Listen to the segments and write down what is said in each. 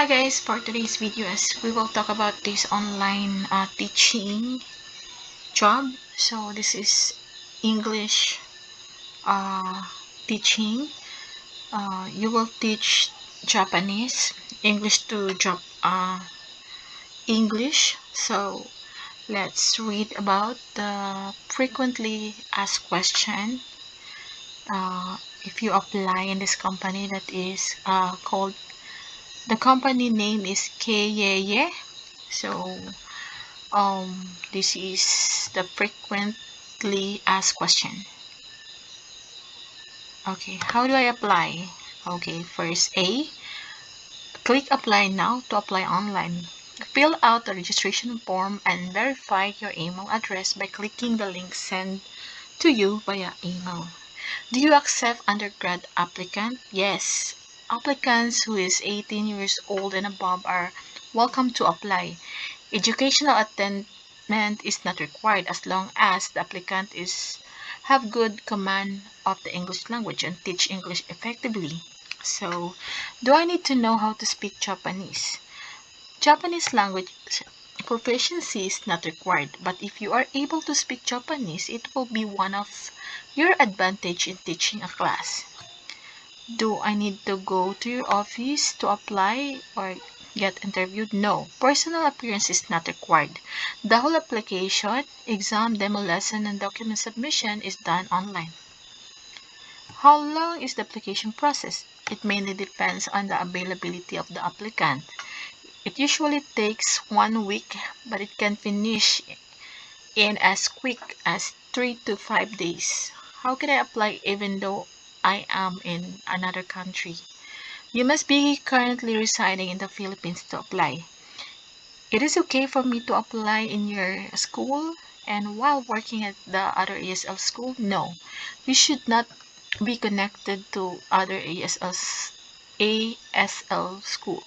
Hi guys, for today's video we will talk about this online teaching job. So this is English teaching. You will teach Japanese, English to English. So let's read about the frequently asked question. If you apply in this company that is called, the company name is Keyeye. So this is the frequently asked question. Okay, how do I apply? Okay, first A, click apply now to apply online. Fill out the registration form and verify your email address by clicking the link sent to you via email. Do you accept undergrad applicant? Yes. Applicants who is 18 years old and above are welcome to apply. Educational attainment is not required as long as the applicant have good command of the English language and teach English effectively. So, do I need to know how to speak Japanese? Japanese language proficiency is not required, but if you are able to speak Japanese, it will be one of your advantage in teaching a class. Do I need to go to your office to apply or get interviewed? No. Personal appearance is not required. The whole application, exam, demo lesson, and document submission is done online. How long is the application process? It mainly depends on the availability of the applicant. It usually takes 1 week, but it can finish in as quick as 3 to 5 days. How can I apply even though I am in another country? You must be currently residing in the Philippines to apply. It is okay for me to apply in your school and while working at the other ESL school? No. You should not be connected to other ASL school.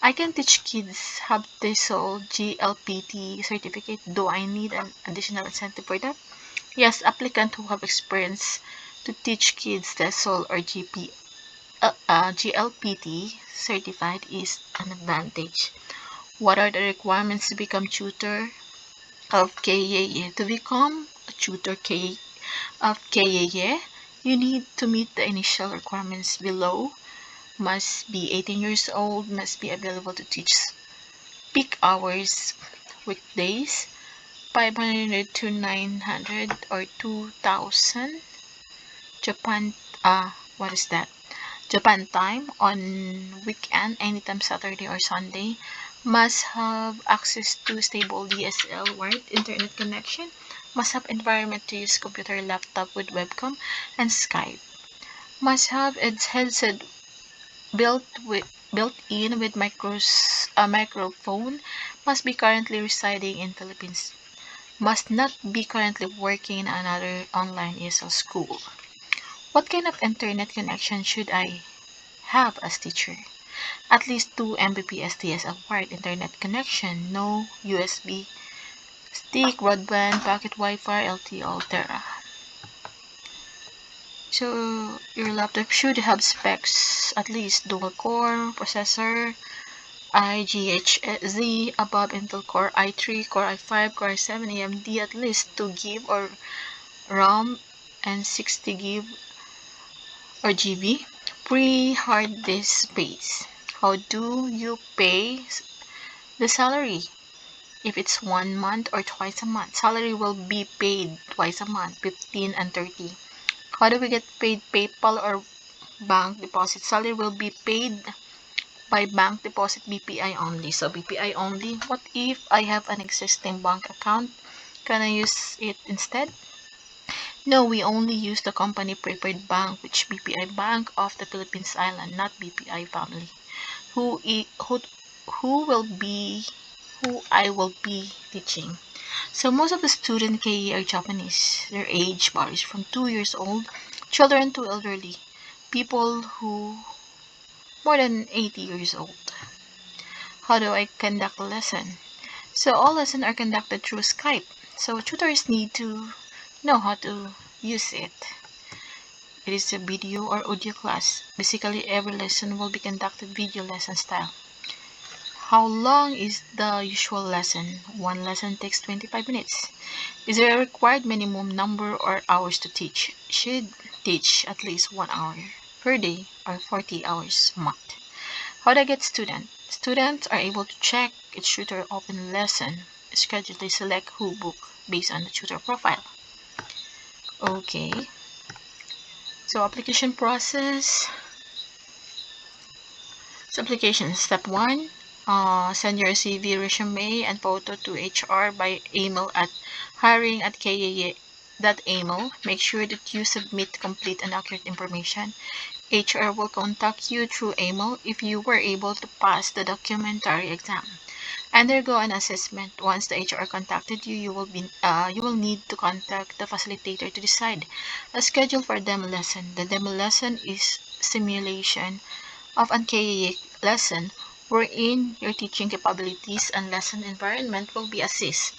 I can teach kids have TESOL GLPT certificate. Do I need an additional incentive for that? Yes, applicant who have experience to teach kids TESOL or GLPT certified is an advantage. What are the requirements to become tutor of KAA? To become a tutor of KAA, you need to meet the initial requirements below. Must be 18 years old, must be available to teach peak hours, weekdays, 500 to 900 or 2000 Japan, what is that? Japan time on weekend, anytime Saturday or Sunday. Must have access to stable DSL wired internet connection. Must have environment to use computer, laptop with webcam and Skype. Must have its headset built in with microphone. Must be currently residing in Philippines. Must not be currently working in another online ESL school. What kind of internet connection should I have as teacher? At least 2 Mbps DSL wired internet connection, no USB stick, broadband, pocket Wi-Fi, LTE, Altera. So your laptop should have specs at least dual core processor, IGHZ above Intel Core i3, Core i5, Core i7, AMD at least 2 GB or RAM and 60 GB or GB. Free hard disk space. How do you pay the salary? If it's 1 month or twice a month, salary will be paid twice a month, 15 and 30. How do we get paid? PayPal or bank deposit? Salary will be paid by bank deposit, BPI only. So BPI only. What if I have an existing bank account? Can I use it instead? No, we only use the company preferred bank, which BPI Bank of the Philippines Island, not BPI family. Who I- who I will be teaching. So most of the student KE are Japanese. Their age varies from 2 years old, children to elderly, people who more than 80 years old. How do I conduct a lesson? So all lessons are conducted through Skype. So tutors need to know how to use it. It is a video or audio class. Basically, every lesson will be conducted video lesson style. How long is the usual lesson? One lesson takes 25 minutes. Is there a required minimum number or hours to teach? Should teach at least 1 hour per day or 40 hours a month. How to get student? Students are able to check each tutor open lesson schedule. They select who book based on the tutor profile. Okay. So application process. So application step 1. Send your CV, resume, and photo to HR by email at hiring@kaa.email. Make sure that you submit complete and accurate information. HR will contact you through email if you were able to pass the documentary exam. Undergo an assessment. Once the HR contacted you, you will need to contact the facilitator to decide a schedule for demo lesson. The demo lesson is simulation of an KA lesson wherein your teaching capabilities and lesson environment will be assessed.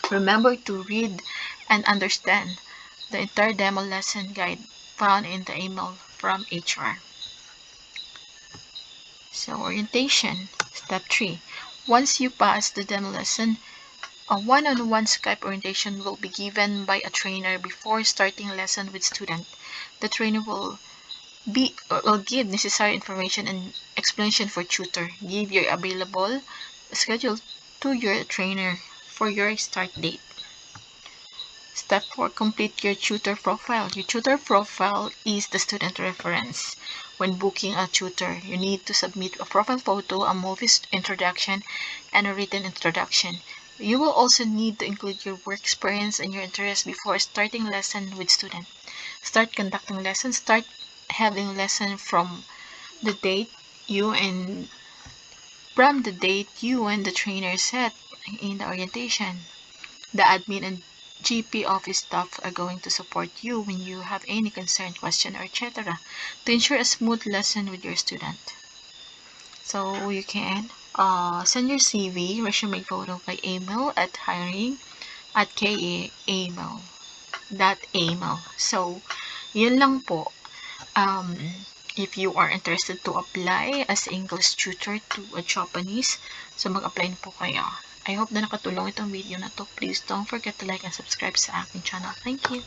Remember to read and understand the entire demo lesson guide found in the email from HR. So orientation, step 3. Once you pass the demo lesson, a one-on-one Skype orientation will be given by a trainer before starting lesson with student. The trainer will give necessary information and explanation for tutor. Give your available schedule to your trainer for your start date. Step 4. Complete your tutor profile. Your tutor profile is the student reference. When booking a tutor, you need to submit a profile photo, a movie introduction, and a written introduction. You will also need to include your work experience and your interests before starting lesson with student. Start conducting lessons. Start having lesson from the date you and the trainer set in the orientation. The admin and GP office staff are going to support you when you have any concern, question, or etc. to ensure a smooth lesson with your student. So you can send your CV, resume, photo by email at hiring@kaa.email. So, yun lang po. If you are interested to apply as English tutor to a Japanese, so mag-apply na po kayo. I hope na nakatulong itong video na to. Please don't forget to like and subscribe sa aking channel. Thank you!